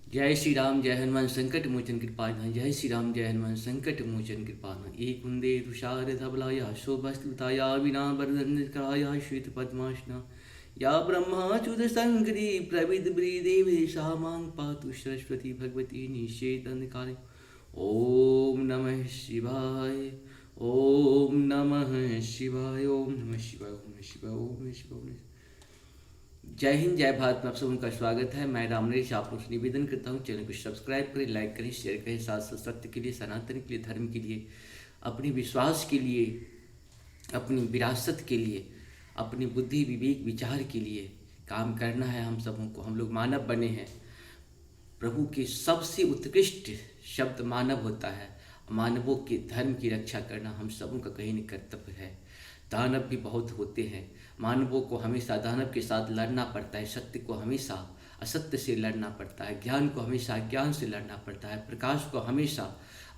जय श्री राम जय हनुमान संकट मोचन कृपाण। जय श्री राम जय हनुमान संकट मोचन कृपाण। एक कुंदे तुषार धवलाया शोभस्तुताया विना वरदन्धराया श्वेत पद्मासना या ब्रह्माच्युत संकरी प्रविद देवी सा मां पातु सरस्वती भगवती निषेधन काले। ओम नमः शिवाय। ओम नमः शिवाय। ओम नमः शिवाय। ओम नमः शिवाय। ओम नमः शिवाय। ओम नमः शिवाय। जय हिंद जय भारत में आप सबों का स्वागत है। मैं राम नरेश आप लोगों से निवेदन करता हूँ चैनल को सब्सक्राइब करें, लाइक करें, शेयर करें। साथ साथ सत्य के लिए, सनातन के लिए, धर्म के लिए, अपने विश्वास के लिए, अपनी विरासत के लिए, अपनी बुद्धि विवेक विचार के लिए काम करना है हम सबों को। हम लोग मानव बने हैं। प्रभु के सबसे उत्कृष्ट शब्द मानव होता है। मानवों के धर्म की रक्षा करना हम सबों का कहीं न कर्तव्य है। दानव भी बहुत होते हैं। मानवों को हमेशा दानव के साथ लड़ना पड़ता है। सत्य को हमेशा असत्य से लड़ना पड़ता है। ज्ञान को हमेशा ज्ञान से लड़ना पड़ता है। प्रकाश को हमेशा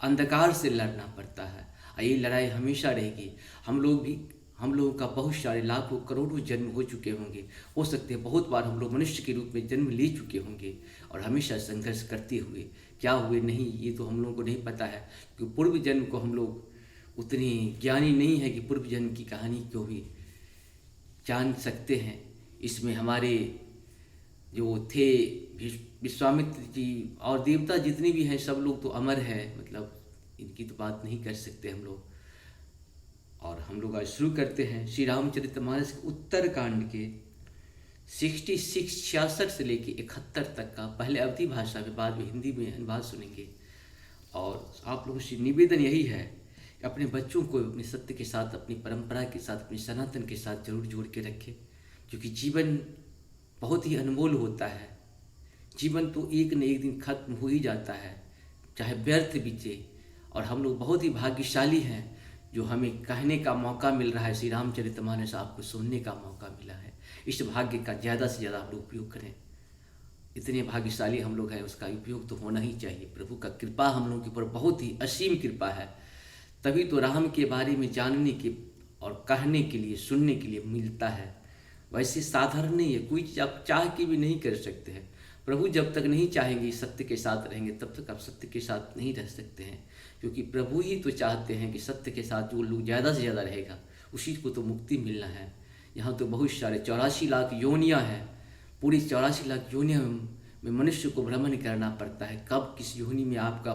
अंधकार से लड़ना पड़ता है। और ये लड़ाई हमेशा रहेगी। हम लोगों का बहुत सारे लाखों करोड़ों जन्म हो चुके होंगे। हो सकते हैं बहुत बार हम लोग मनुष्य के रूप में जन्म ले चुके होंगे और हमेशा संघर्ष करते हुए क्या हुए नहीं ये तो हम लोगों को नहीं पता है। क्योंकि पूर्व जन्म को हम लोग उतनी ज्ञानी नहीं है कि पूर्व जन्म की कहानी को भी जान सकते हैं। इसमें हमारे जो थे विश्वामित्र जी और देवता जितने भी हैं सब लोग तो अमर हैं। मतलब इनकी तो बात नहीं कर सकते हम लोग। और हम लोग आज शुरू करते हैं श्री रामचरितमानस के उत्तर कांड के 66 से लेके 71 तक का। पहले अवधी भाषा में, बाद में हिंदी में अनुवाद सुनेंगे। और आप लोगों से निवेदन यही है कि अपने बच्चों को अपने सत्य के साथ, अपनी परंपरा के साथ, अपने सनातन के साथ जरूर जोड़ के रखें। क्योंकि जीवन बहुत ही अनमोल होता है। जीवन तो एक न एक दिन खत्म हो ही जाता है, चाहे व्यर्थ बीते। और हम लोग बहुत ही भाग्यशाली हैं जो हमें कहने का मौका मिल रहा है। श्री रामचरितमानस आपको सुनने का मौका मिला है। इस भाग्य का ज़्यादा से ज़्यादा हम लोग उपयोग करें। इतने भाग्यशाली हम लोग हैं, उसका उपयोग तो होना ही चाहिए। प्रभु का कृपा हम लोगों के ऊपर बहुत ही असीम कृपा है। तभी तो राम के बारे में जानने के और कहने के लिए, सुनने के लिए मिलता है। वैसे साधारण नहीं है, कोई चीज़ आप चाह के भी नहीं कर सकते हैं। प्रभु जब तक नहीं चाहेंगे सत्य के साथ रहेंगे तब तक आप सत्य के साथ नहीं रह सकते हैं। क्योंकि प्रभु ही तो चाहते हैं कि सत्य के साथ जो लोग ज़्यादा से ज़्यादा रहेगा उसी को तो मुक्ति मिलना है। यहाँ तो बहुत सारे 84 लाख योनियाँ हैं। पूरी 84 लाख योनियाँ में मनुष्य को भ्रमण करना पड़ता है। कब किस योनि में आपका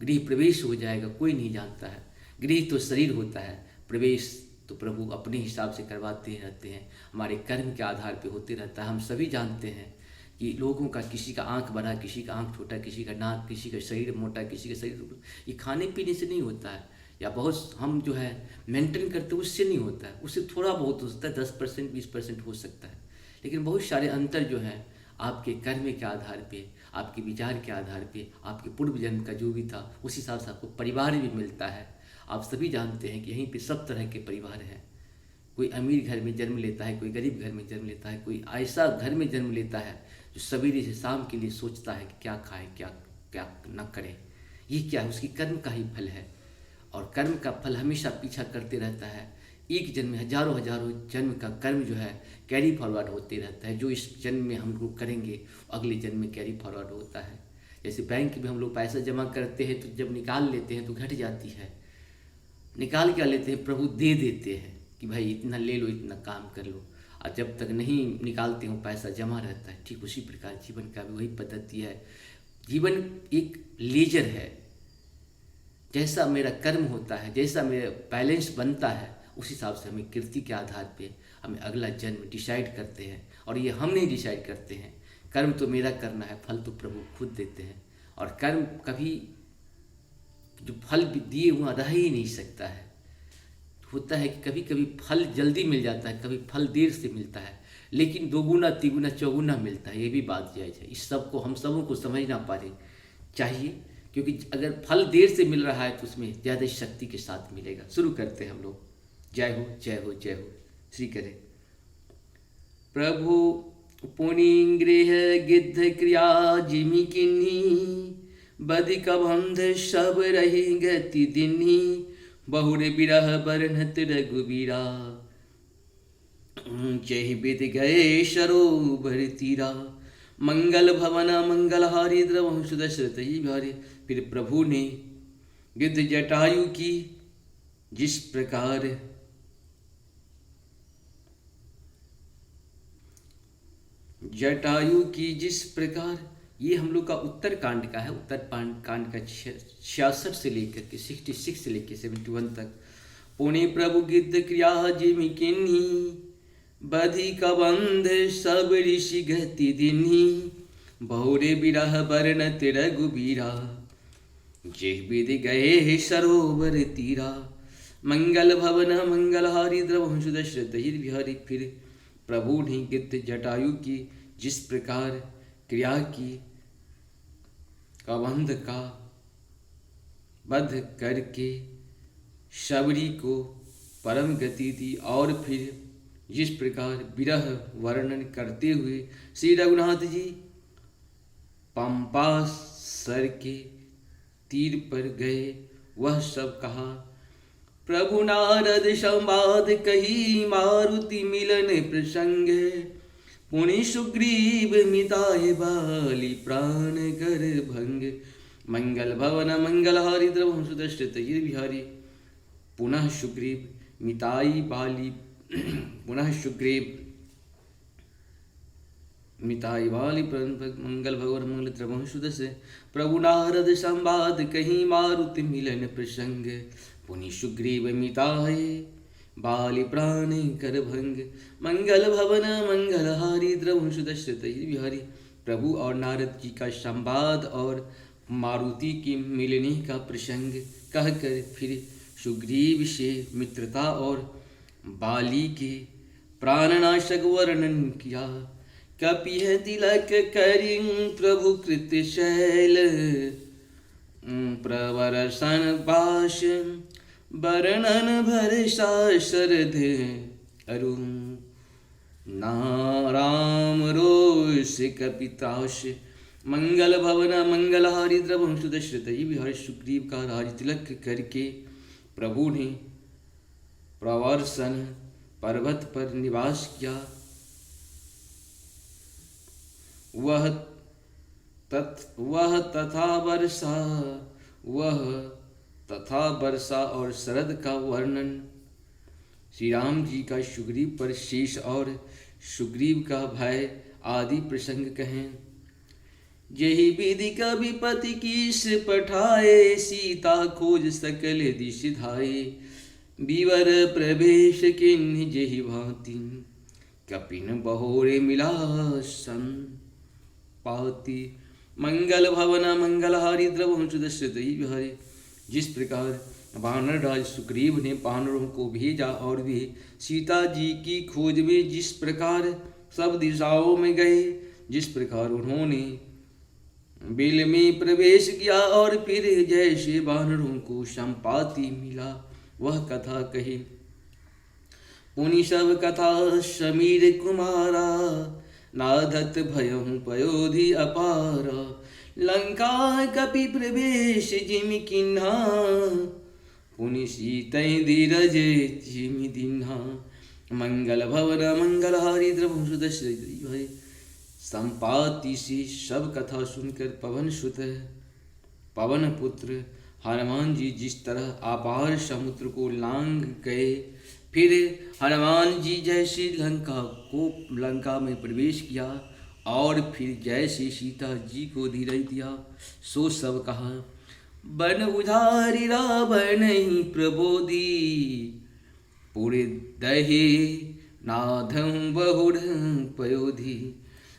गृह प्रवेश हो जाएगा कोई नहीं जानता है। गृह तो शरीर होता है, प्रवेश तो प्रभु अपने हिसाब से करवाते रहते हैं। हमारे कर्म के आधार पे होते रहता है। हम सभी जानते हैं कि लोगों का, किसी का आंख बड़ा, किसी का आंख छोटा, किसी का नाक, किसी का शरीर मोटा, किसी का शरीर, ये खाने पीने से नहीं होता है। या बहुत हम जो है मेंटेन करते हैं उससे नहीं होता है। उससे थोड़ा बहुत हो सकता है, 10% 20% हो सकता है। लेकिन बहुत सारे अंतर जो है आपके कर्म के आधार पे, आपके विचार के आधार पे, आपके पूर्व जन्म का जो भी था उस हिसाब से आपको परिवार भी मिलता है। आप सभी जानते हैं कि यहीं पे सब तरह के परिवार हैं। कोई अमीर घर में जन्म लेता है, कोई गरीब घर में जन्म लेता है, कोई ऐसा घर में जन्म लेता है जो सवेरे से शाम के लिए सोचता है कि क्या खाए, क्या क्या न करे। ये क्या है? उसकी कर्म का ही फल है। और कर्म का फल हमेशा पीछा करते रहता है। एक जन्म में हजारों हजारों जन्म का कर्म जो है कैरी फॉरवर्ड होते रहता है। जो इस जन्म में हम लोग करेंगे अगले जन्म में कैरी फॉरवर्ड होता है। जैसे बैंक में हम लोग पैसा जमा करते हैं तो जब निकाल लेते हैं तो घट जाती है। निकाल क्या लेते हैं, प्रभु दे देते हैं कि भाई इतना ले लो, इतना काम कर लो। और जब तक नहीं निकालते हो पैसा जमा रहता है। ठीक उसी प्रकार जीवन का भी वही पद्धति है। जीवन एक लेजर है। जैसा मेरा कर्म होता है, जैसा मेरा बैलेंस बनता है, उस हिसाब से हमें कीर्ति के आधार पे हमें अगला जन्म डिसाइड करते हैं। और ये हम नहीं डिसाइड करते हैं। कर्म तो मेरा करना है, फल तो प्रभु खुद देते हैं। और कर्म कभी जो फल दिए हुआ रह ही नहीं सकता है। होता है कि कभी कभी फल जल्दी मिल जाता है, कभी फल देर से मिलता है, लेकिन दोगुना तिगुना चौगुना मिलता है। ये भी बात जायज़ है। इस सब को हम सबों को समझना पारे चाहिए। क्योंकि अगर फल देर से मिल रहा है तो उसमें ज़्यादा शक्ति के साथ मिलेगा। शुरू करते हैं हम लोग। जय हो जय हो जय हो श्री करे। प्रभु पुनिंगृह गिद्ध क्रिया जिमि किन्ही बधिक बंध सब रही गति दिन्ही बहुर बिरह बरनत रघुबीरा जय विद गए सरोवर तीरा मंगल भवन मंगलहारी द्रवहु सुदशरथ ही बिहारी। फिर प्रभु ने गिद्ध जटायु की जिस प्रकार ये हम लोग का उत्तर कांड का है। उत्तर कांड का 66 से लेकर के 66 से लेकर 71 तक। पुणे प्रभु गिद्ध क्रिया जिमि किन्ही बधि कबंध सब ऋषि गति दिन्ही बहुरे बिरह बरनत रघुबीरा जे विधि गए सरोवर तीरा। मंगल भवन मंगलहारी द्रवहु दशरथ बिहारी। फिर प्रभु ने गिद्ध जटायु की जिस प्रकार क्रिया की, कबंध का वध करके शबरी को परम गति दी, और फिर जिस प्रकार विरह वर्णन करते हुए श्री रघुनाथ जी पंपा सर के तीर पर गए, वह सब कहा। प्रभु नारद संवाद कही मारुति मिलन प्रसंग पुनि सुग्रीव मिताए बाली प्राण कर भंग। मंगल भवन मंगलहारी द्रवहु सुदशरथ बिहारी। पुनः सुग्रीव मिताई बाली मंगल भगवान मंगल द्रवहु सुदशरथ। प्रभु नारद संवाद कहीं मारुति मिलन प्रसंग पुनि सुग्रीव मिताए बाली प्राण कर भंग। मंगल भवन मंगलहारी द्रवहु सुदशरथ बिहारी। प्रभु और नारद जी का संवाद और मारुति की मिलने का प्रसंग कहकर फिर सुग्रीव से मित्रता और बाली के प्राणनाशक वर्णन किया। कपिह तिलक करिं प्रभु कृत शैल प्रवरसन पाश वर्णन भरसा शरद अरुण नाराम रोष कपिताश। मंगल भवन मंगलहारी द्रवहु सुदशरथ बिहारी। सुग्रीव का राज तिलक करके प्रभु ने प्रवर्सन पर्वत पर निवास किया। तथा वर्षा और शरद का वर्णन श्री राम जी का सुग्रीव पर शेष और सुग्रीव का भय आदि प्रसंग कहें। यही विधि का विपति कीस पठाए सीता खोज सकल दिश धाये बीवर प्रवेश किन्ह जेहि भांति कपिन बहोरे मिला सन पाती। मंगल भवन मंगलहारी द्रवहु सुदशरथ बिहारी। जिस प्रकार वानर राज सुग्रीव ने वानरों को भेजा और वे सीता जी की खोज में जिस प्रकार सब दिशाओं में गए, जिस प्रकार उन्होंने बिल में प्रवेश किया और फिर जैसे वानरों को संपाति मिला, वह कथा कही। पुनि सब कथा समीर कुमारा नाधत भयहु पयोधि अपारा लंका कपि प्रवेश जिमि किन्हा पुनि सीतै धीरज जिमि दिन्हा। मंगल भवन मंगलहारी द्रवहु सुदशरथ। संपाति से सब कथा सुनकर पवन पुत्र हनुमान जी जिस तरह अपार समुद्र को लांघ गए, फिर हनुमान जी जैसे लंका में प्रवेश किया और फिर जैसे सीता जी को धीरज दिया, सो सब कहा। बन उधारी रावण ही प्रबोधी पुरे दहे नाधं बहुड़ पयोधी।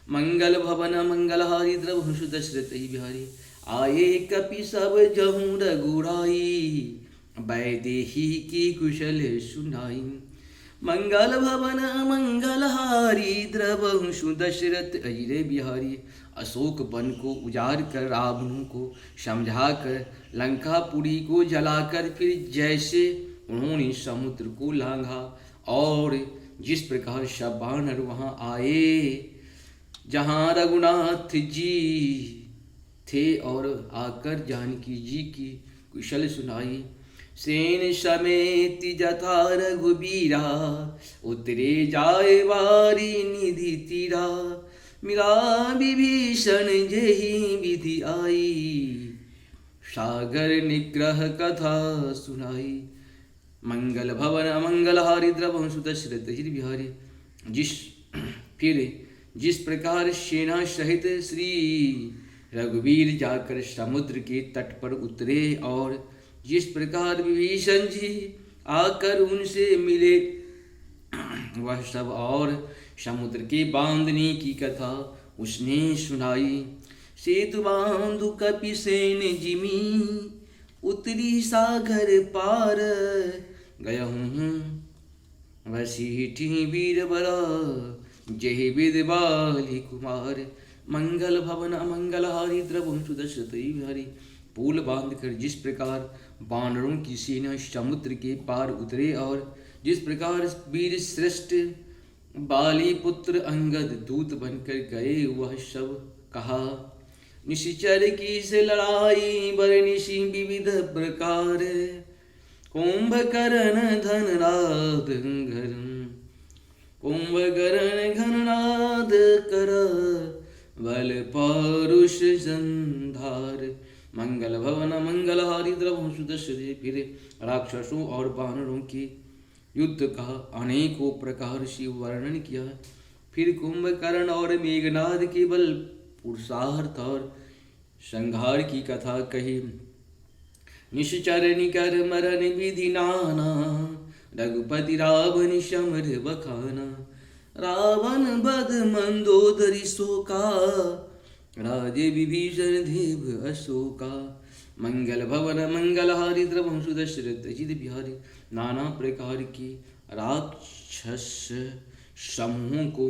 मंगल भवन मंगलहारी द्रवहु सुदशरथ बिहारी। आए कपि सब जहूँ रघुराई वैदेही की कुशल सुनाई। मंगल भवन मंगलहारी द्रवहु सुदशरथ अजिरे बिहारी। अशोक वन को उजाड़ कर रावणों को समझाकर लंकापुरी को जलाकर फिर जैसे उन्होंने समुद्र को लांघा और जिस प्रकार सब वानर वहाँ आए जहाँ रघुनाथ जी थे और आकर जानकी जी की कुशल सुनाई। सेन समेत जथा रघुबीरा उतरे जाए वारी निधि तीरा मिला विभीषण जेहि विधि आई, सागर निग्रह कथा सुनाई। मंगल भवन अमंगलहारी द्रवहु सुत दशरथ जी बिहारी। जिस प्रकार सेना सहित श्री रघुवीर जाकर समुद्र के तट पर उतरे और जिस प्रकार विभीषण जी आकर उनसे मिले, वह सब और समुद्र के बांधने की कथा उसने सुनाई। सेतु बांधु कपिसेन जिमी, उतरी सागर पार गयहूँ। वसीठी वीर बला जय विद बाली कुमार। मंगल भवन अमंगलहारी द्रवहु सुत दशरथ बिहारी। पुल बांधकर जिस प्रकार वानरों की सेना समुद्र के पार उतरे और जिस प्रकार वीर श्रेष्ठ बाली पुत्र अंगद दूत बनकर गए, वह सब कहा। निशिचर की से लड़ाई बरनिशि विविध प्रकार, कुंभकर्ण धनराद कुंभकर्ण घननाद कर, बल पौरुष संधार। मंगल भवन मंगलहारी द्रवहु सुत दशरथ। फिर राक्षसों और वानरों के युद्ध का अनेकों प्रकार से वर्णन किया। फिर कुंभकर्ण और मेघनाद के बल पुरुषार्थ और संहार की कथा कही। निश्चर निकर मरण विधि नाना, रघुपति रावण समर बखाना। रावण बध मंदोदरी शोका, राजे विभीषण देव अशोका। मंगल भवन मंगलहारी द्रवहु सुत दशरथ जी बिहारी। नाना प्रकार के राक्षस समूहों को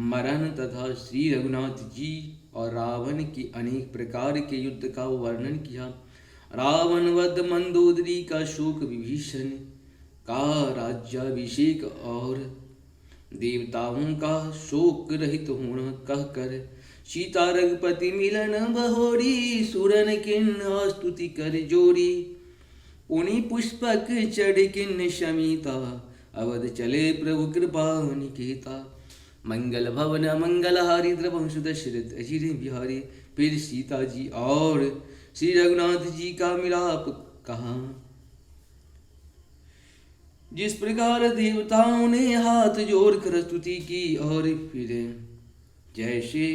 मरण तथा श्री रघुनाथ जी और रावण के अनेक प्रकार के युद्ध का वर्णन किया। रावण वध मंदोदरी का शोक, विभीषण का राज्याभिषेक और देवताओं का शोक रहित होना कहकर सीता रघुपति मिलन बहोरी। सुरन किन्न स्तुति कर जोरी, उनि पुष्पक चढ़ किन्न शमीता। अवध चले प्रभु कृपा निकेता। मंगल भवन मंगलहारी द्रवहु सुत दशरथ जी बिहारी। फिर सीता जी और श्री रघुनाथ जी का मिलाप कहा। जिस प्रकार देवताओं ने हाथ जोड़कर स्तुति की और फिर जैसे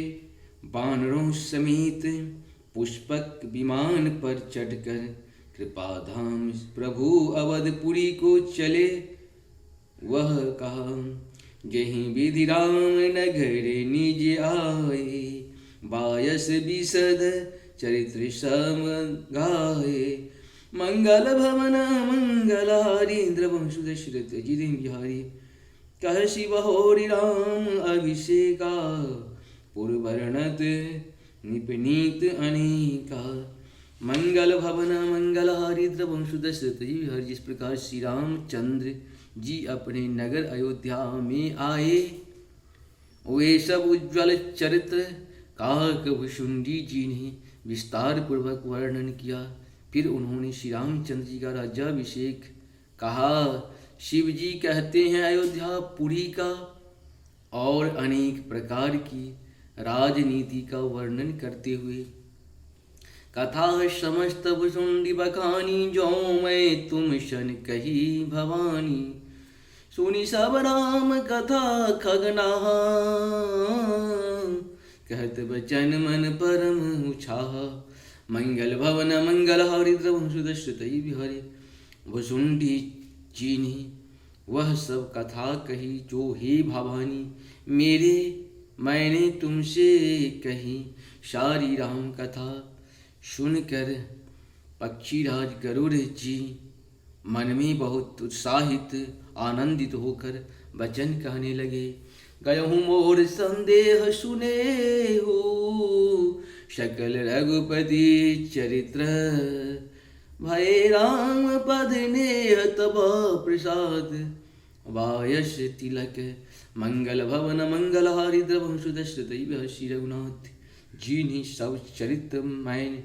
वानरों समेत पुष्पक विमान पर चढ़कर कृपाधाम प्रभु अवधपुरी को चले, वह कहा। जहि विधि राम नगर निज आए, बायस बिसद चरित्र सम गाए। मंगल भवन मंगलहारी द्रवहु सुत दशरथ जी बिहारी। कह शिव होरि राम अभिषेका, पुरवर्णत निपनीत अनेका। मंगल भवन मंगलहारी द्रवहु सुत दशरथ जी बिहारी। जिस प्रकार श्री रामचंद्र जी अपने नगर अयोध्या में आए, वे सब उज्ज्वल चरित्र काकभुषुंडी जी ने विस्तार पूर्वक वर्णन किया। फिर उन्होंने श्री रामचंद्र जी का राज्याभिषेक कहा। शिव जी कहते हैं अयोध्या पुरी का और अनेक प्रकार की राजनीति का वर्णन करते हुए, कथा समस्त भुषुंडी बखानी, जो मैं तुम शन कही भवानी। सुनी सब राम कथा खगनाहा, कहत बचन मन परम उछाह। मंगल भवन मंगलहारी द्रवहु सुत दशरथ बिहारी। भुषुंडी जी ने वह सब कथा कही जो हे भवानी मैंने तुमसे कही। सारी राम कथा सुनकर पक्षीराज गरुड़ जी मन में बहुत उत्साहित आनंदित होकर वचन कहने लगे। गयहु मोर संदेह सुने हो, सकल रघुपति चरित्र। भय राम पद नेह तब प्रसाद, वायस तिलक। मंगल भवन मंगलहारी द्रवहु सुत दशरथ। श्री रघुनाथ जी ने सब चरित्र मैंने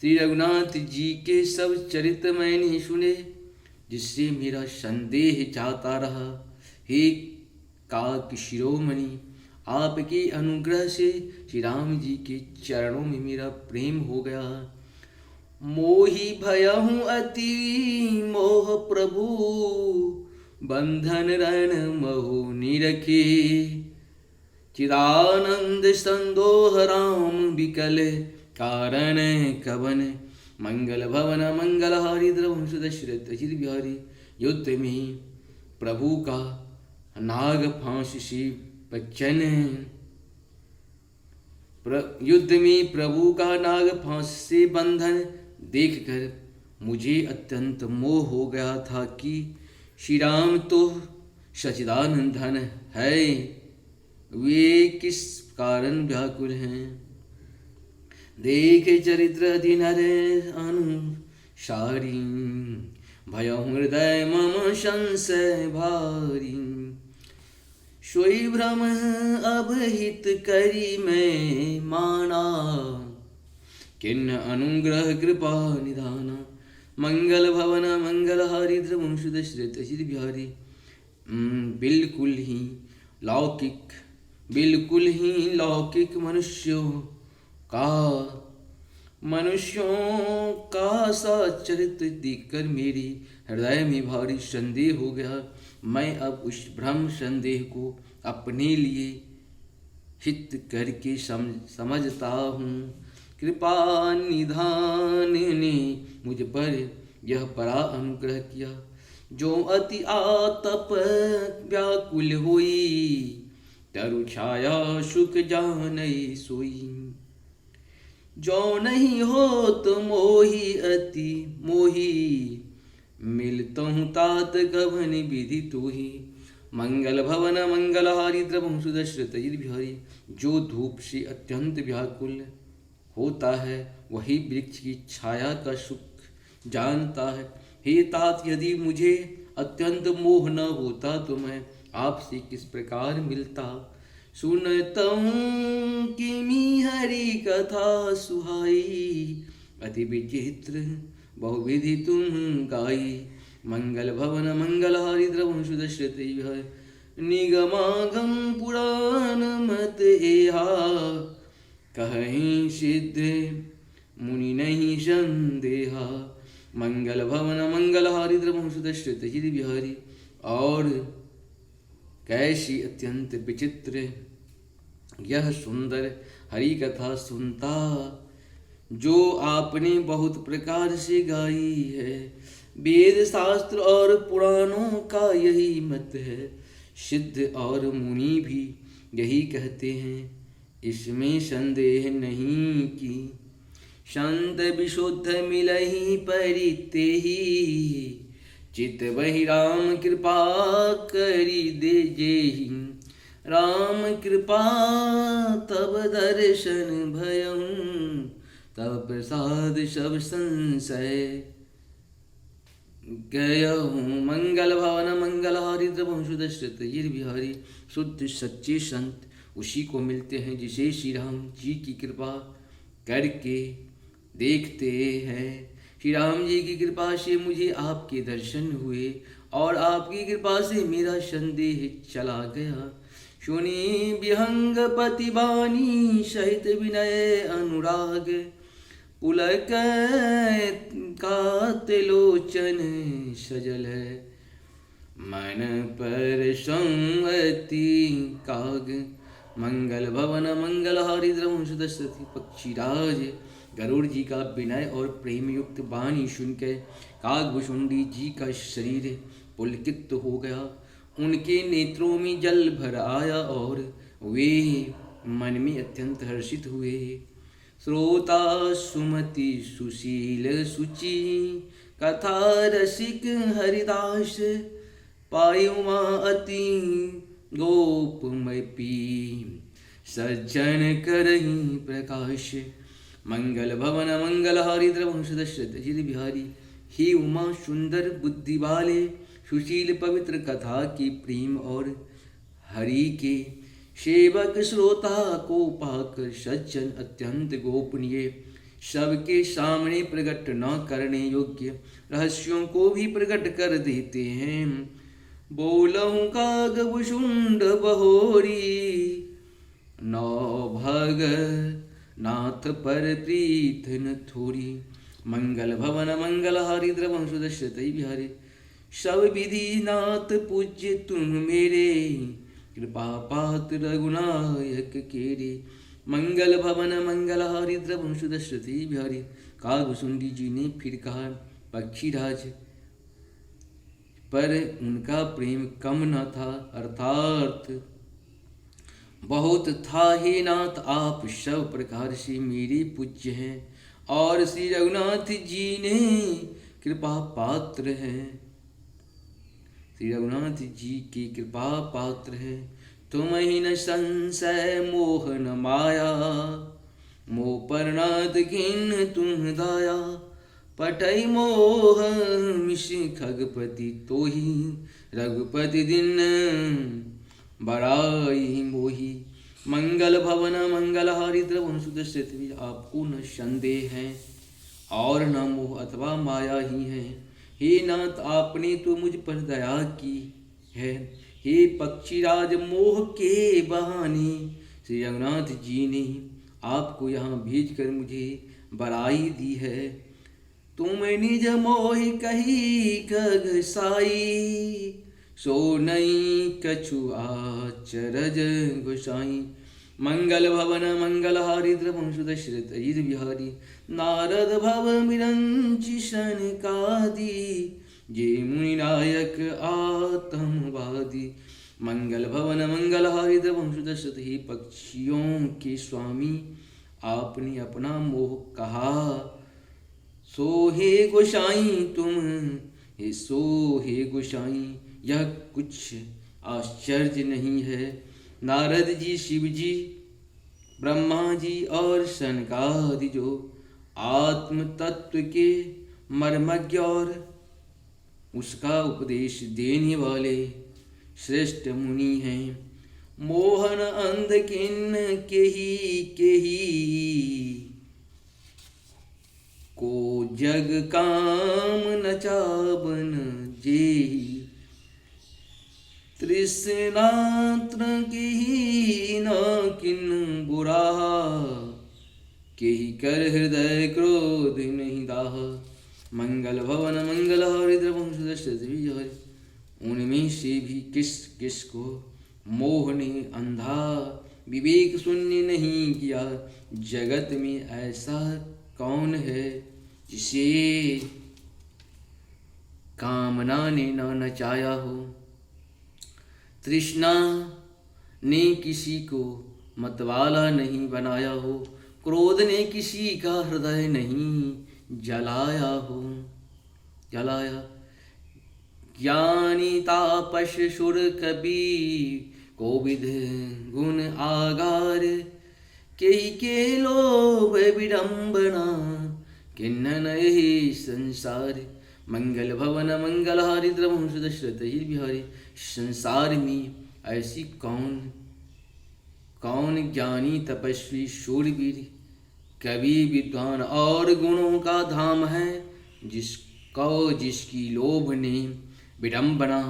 श्री रघुनाथ जी के सब चरित्र मैंने सुने, जिससे मेरा संदेह जाता रहा। हे काक शिरोमणि, आपके अनुग्रह से श्री राम जी के चरणों में मेरा प्रेम हो गया। मोहि भयहु अति मोह प्रभु, बंधन रण महु निरखे। चिदानंद संदोह राम विकल, कारण कवन मंगल भवन मंगलहारी। द्रवंश दशरथ अजित बिहारी। युद्ध में प्रभु का नाग फांस से बचन, युद्ध में प्रभु का नाग फांस से बंधन देखकर मुझे अत्यंत मोह हो गया था कि श्री राम तो सच्चिदानंदन है, वे किस कारण व्याकुल हैं। देख चरित्र अधिनर अनुसारी, भयं हृदय मम संशय भारी। सोई भ्रम अबहित करी मैं माना, किन्न अनुग्रह कृपा निधाना। मंगल भवन मंगलहारी। द्रवंश दशरथ अजित बिहारी। बिल्कुल ही लौकिक मनुष्यों का सा चरित्र देखकर मेरी हृदय में भारी संदेह हो गया। मैं अब उस भ्रम संदेह को अपने लिए हित करके समझता हूँ। कृपा निधान ने मुझ पर यह बड़ा अनुग्रह किया, जो अति आतप व्याकुल हुई, तरु छाया सुख जानई सोई। जो नहीं हो तो मोही अति मोही, मिलता हूँ तात गभन विधि तू ही। मंगल भवन मंगलहारी। द्रवंश दशरथ अजित बिहारी। जो धूप से अत्यंत व्याकुल होता है, वही वृक्ष की छाया का सुख जानता है। हे तात, यदि मुझे अत्यंत मोह न होता तो मैं आपसे किस प्रकार मिलता। सुनता हूँ कि हरि कथा सुहाई, अति विचित्र बहुविधि तुम गाई। मंगल भवन मंगलहारी। द्रवंश दशरथ बिहारी। निगमागम पुराण मत एहा, कहीं सिद्ध मुनि नहीं संदेहा। मंगल भवन मंगलहारी। द्रवंश दशरथ अजित बिहारी। और कैसी अत्यंत विचित्र यह सुंदर हरि कथा सुनता, जो आपने बहुत प्रकार से गाई है। वेद शास्त्र और पुराणों का यही मत है, सिद्ध और मुनि भी यही कहते हैं, इसमें संदेह नहीं कि संत विशुद्ध मिलहि परिते ही। चित वही राम कृपा करी दे जेहि, राम कृपा तब दर्शन भयहु, तब प्रसाद सब संशय गयहु। मंगल भवन मंगलहारी। द्रवंश दशरथ अजित बिहारी। शुद्ध सच्चे संत उसी को मिलते हैं जिसे श्री राम जी की कृपा करके देखते हैं। श्री राम जी की कृपा से मुझे आपके दर्शन हुए और आपकी कृपा से मेरा संदेह चला गया। सुनी विहंग पतिवानी सहित विनय अनुराग, पुलक का तिलोचन सजल है, मन पर संगति काग। मंगल भवन मंगलहारी। द्रवंश दशरथ पक्षीराज। गरुड़ जी का विनय और प्रेम युक्त वाणी सुनकर कागभुषुंडी जी का शरीर पुलकित हो गया, उनके नेत्रों में जल भर आया और वे मन में अत्यंत हर्षित हुए। श्रोता सुमति सुशील सुचि, कथा रसिक हरिदास, पायुमा अति गोपमय पी, सज्जन करहि प्रकाश। मंगल भवन मंगलहारी। द्रवंश दशरथ अजित बिहारी। ही उमा सुंदर बुद्धि वाले, सुशील पवित्र कथा की प्रेम और हरि के सेवक श्रोता को पाकर सज्जन अत्यंत गोपनीय, सबके सामने प्रकट न करने योग्य रहस्यों को भी प्रकट कर देते हैं। बोलहु कागभुषुंड बहोरी, नौ भग नाथ पर प्रीत न थोड़ी। मंगल भवन मंगल हारी द्रवंशु दशरथ बिहारी। सब विधि नाथ पूज्य तुम मेरे, कृपा पात्र रघुनायक केरे। मंगल भवन मंगल हारी द्रवंशु दशरथ बिहारी। कागभूषुंडी जी ने फिर कहा, पक्षीराज पर उनका प्रेम कम न था, अर्थात बहुत था। हे नाथ आप सब प्रकार से मेरे पूज्य हैं, और श्री रघुनाथ जी ने कृपा पात्र हैं। श्री रघुनाथ जी की कृपा पात्र है। तुम ही न संशय मोह न माया, मोह पर नाथ किन तुम दाया। पटई मोह मिश खगपति तो ही, रघुपति दिन बड़ाई मोही। मंगल भवन मंगल हारी द्रवंशु दशरथ। आपको न संदेह है और न मोह अथवा माया ही है। हे नाथ आपने तो मुझ पर दया की है। हे पक्षीराज मोह के बहाने श्री रघुनाथ जी ने आपको यहाँ भेज कर मुझे बड़ाई दी है। तुम निज मोहि कही गगसाई, सो नहीं कछु आचरज गोसाई। मंगल भवन मंगल हारी द्रवंशु दशरथ अजित बिहारी। नारद भव मिरंचि सनकादि, जे मुनि नायक आतमवादी। मंगल भवन मंगल हारी द्रवंशु दशरथ। ही पक्षियों के स्वामी आपने अपना मोह कहा, सो हे गोसाई तुम हे सो हे गोसाई। यह कुछ आश्चर्य नहीं है। नारद जी शिव जी ब्रह्मा जी और सनकादि जो आत्म तत्व के मर्मज्ञ और उसका उपदेश देने वाले श्रेष्ठ मुनि हैं। मोहन अंध किन केही को जग काम न चावन जेहि। तृष्णात्र की न किन बुरा, केहि कर हृदय क्रोध नहीं दाह। मंगल भवन मंगल हारी द्रवंशु दशरथ बिहारी। उनमें से भी किस किस को मोह ने अंधा विवेक शून्य नहीं किया। जगत में ऐसा कौन है जिसे कामना ने न नचाया हो। तृष्णा ने किसी को मतवाला नहीं बनाया हो। क्रोध ने किसी का हृदय नहीं जलाया हो जलाया। ज्ञानी तापस सुर कवि कोविद गुण आगार, केहि के लोभ विडम्बना किन्नन एहि संसार। मंगल भवन मंगल हारी द्रवंशु दशरथ बिहारी। संसार में ऐसी कौन ज्ञानी तपस्वी शूरवीर कवि विद्वान और गुणों का धाम है, जिसकी लोभ ने विडम्बना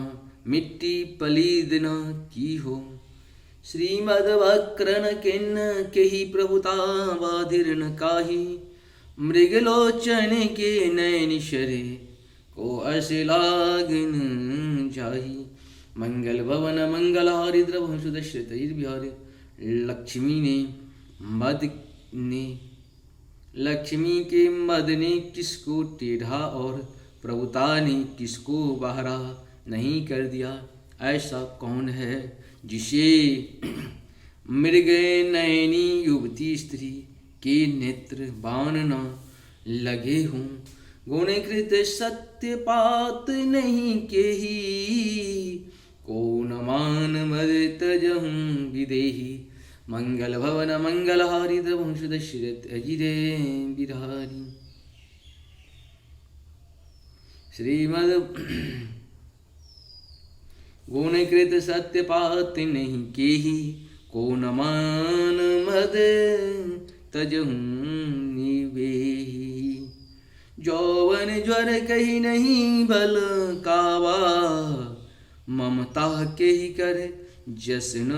मिट्टी पलीद न की हो। श्रीमद्वक्रन किन्न केहि प्रभुता बाधिर न काही। मृगलोचन के नैन शरे को असिलागन जाही। मंगल भवन मंगल हारी द्रवंशु दशरथ बिहारी। लक्ष्मी के मद ने किसको टेढ़ा और प्रभुता ने किसको बहरा नहीं कर दिया। ऐसा कौन है जिसे मृग नयनी युवती स्त्री के नेत्र बाण न लगे हों। गुणकृत सत्यपात नहीं केही, कौन मान मद तजहूं विदेही। मंगल भवन मंगल हारी द्रवंशु दशरथ अजिरे बिहारी। श्रीमद गुणकृत सत्यपात नहीं केही, कौन मान मद तजहूं निवेही। जौवन ज्वर कही नहीं बल कावा, ममता के ही कर जसन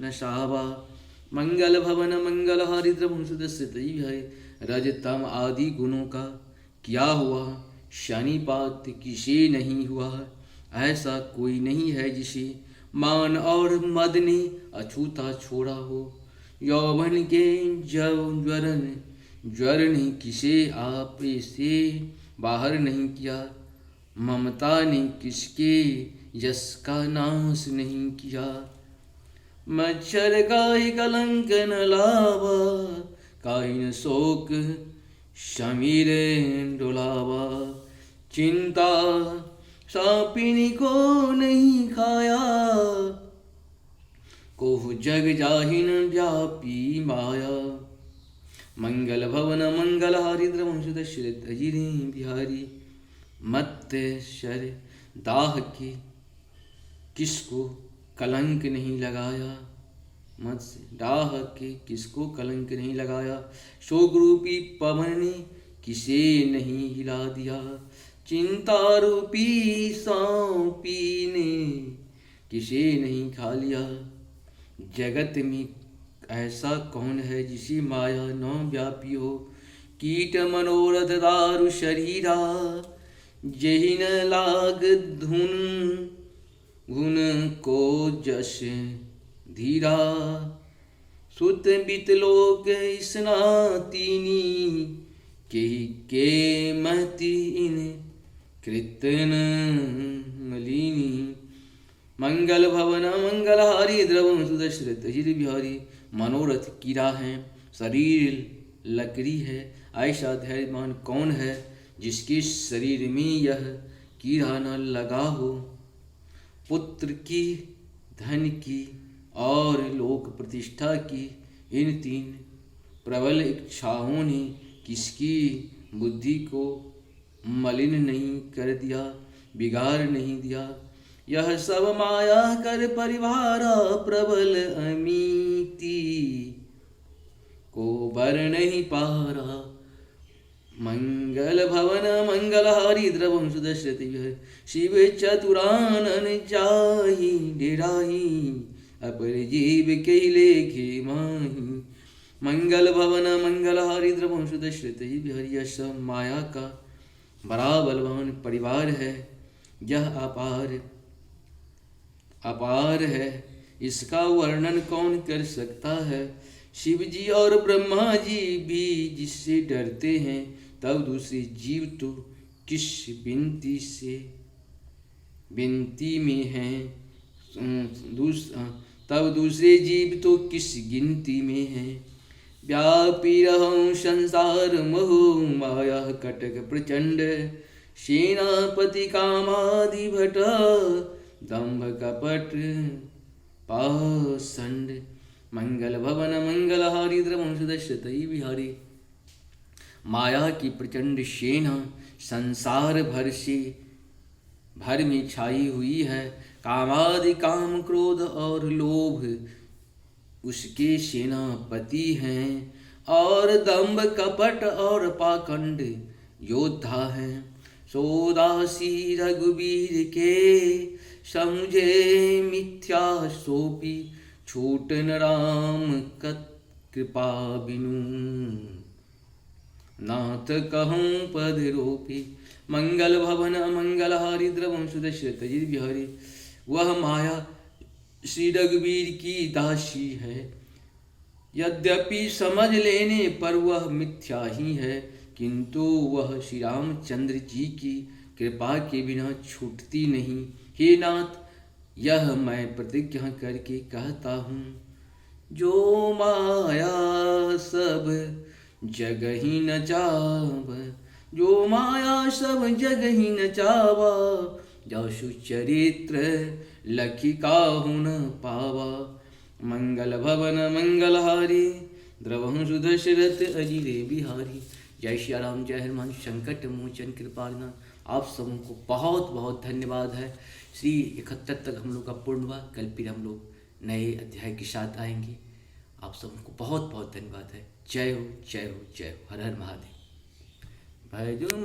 नशावा। मंगल भवन मंगल हरिद्र वंशुदस्य रजतम आदि गुणों का क्या हुआ, शनिपात किसे नहीं हुआ। ऐसा कोई नहीं है जिसे मान और मद ने अछूता छोड़ा हो। यौवन के ज्वर ने किसे आप से बाहर नहीं किया। ममता ने किसके यश का नाश नहीं किया। मच्छर काहि कलंक न लावा, काहि न शोक शमीर डोलावा। चिंता सापिनी को नहीं खाया, कोहु जग जाहिन व्यापी माया। मंगल भवन मंगल हरिद्र वंशुदश्री बिहारी। मत शर दाह के किसको कलंक नहीं लगाया। मत डाह के किसको कलंक नहीं लगाया। शोक रूपी पवन ने किसे नहीं हिला दिया। चिंता रूपी सांपी ने किसे नहीं खा लिया। जगत में ऐसा कौन है जिसे माया न व्यापी हो। कीट मनोरथ दारु शरीरा, जहि न लाग धुन गुण को जश धीरा। सुत बितलोक स्नातिनी, के महती इन कृतन मलिनी। मंगल भवन मंगल हारी द्रवम सुदशरथ बिहारी। मनोरथ कीड़ा है, शरीर लकड़ी है। ऐसा धैर्यमान कौन है जिसके शरीर में यह कीड़ा न लगा हो। पुत्र की, धन की और लोक प्रतिष्ठा की इन तीन प्रबल इच्छाओं ने किसकी बुद्धि को मलिन नहीं कर दिया, बिगाड़ नहीं दिया। यह सब माया कर परिवारा, प्रबल अमीति को बर नहीं पारा। मंगल भवन मंगल हारी द्रवम सुदश्रति शिव चतुरानन जाहि डेराही। अपर जीव के लेखे माही। मंगल भवन मंगल हारी द्रवम सुदश्रति बिहारी। यह सब माया का बड़ा बलवान परिवार है। यह अपार है, इसका वर्णन कौन कर सकता है। शिव जी और ब्रह्मा जी भी जिससे डरते हैं, तब दूसरे जीव तो किस बिनती में हैं। तब दूसरे जीव तो किस गिनती में हैं। व्यापी रहूं संसार मोह, माया कटक प्रचंड। सेनापति कामादि भट, दंभ कपट पाषंड। मंगल भवन मंगल हारी द्रवम सुदश्रतई बिहारी। माया की प्रचंड सेना संसार भर में छाई हुई है। कामादि काम क्रोध और लोभ उसके सेनापति हैं, और दंभ कपट और पाखंड योद्धा हैं। सोदासी रघुवीर के, समझे मिथ्या सोपी। छूटन राम कृपा बिनु, नाथ कहूँ पद रोपी। मंगल भवन मंगल हारी द्रवम सुदश्रत बिहारी। वह माया श्री रघुवीर की दासी है, यद्यपि समझ लेने पर वह मिथ्या ही है, किंतु वह श्री रामचंद्र जी की कृपा के बिना छूटती नहीं। हे नाथ, यह मैं प्रतिज्ञा करके कहता हूँ, जो माया सब जग ही न चाव, जो माया सब जग ही न चावा। जसु चरित्र लखी काहु न पावा। मंगल भवन मंगल हारी, द्रवहु सुदशरथ अजिरे बिहारी। जय श्री राम, जय हनुमान, संकट मोचन कृपालनाथ। आप सबों को बहुत बहुत धन्यवाद है। श्री 71 तक हम लोग का पूर्ण हुआ। कल फिर हम लोग नए अध्याय के साथ आएंगे। आप सबों को बहुत बहुत धन्यवाद है। जय हो जय हो जय हो। हर हर महादेव। भजो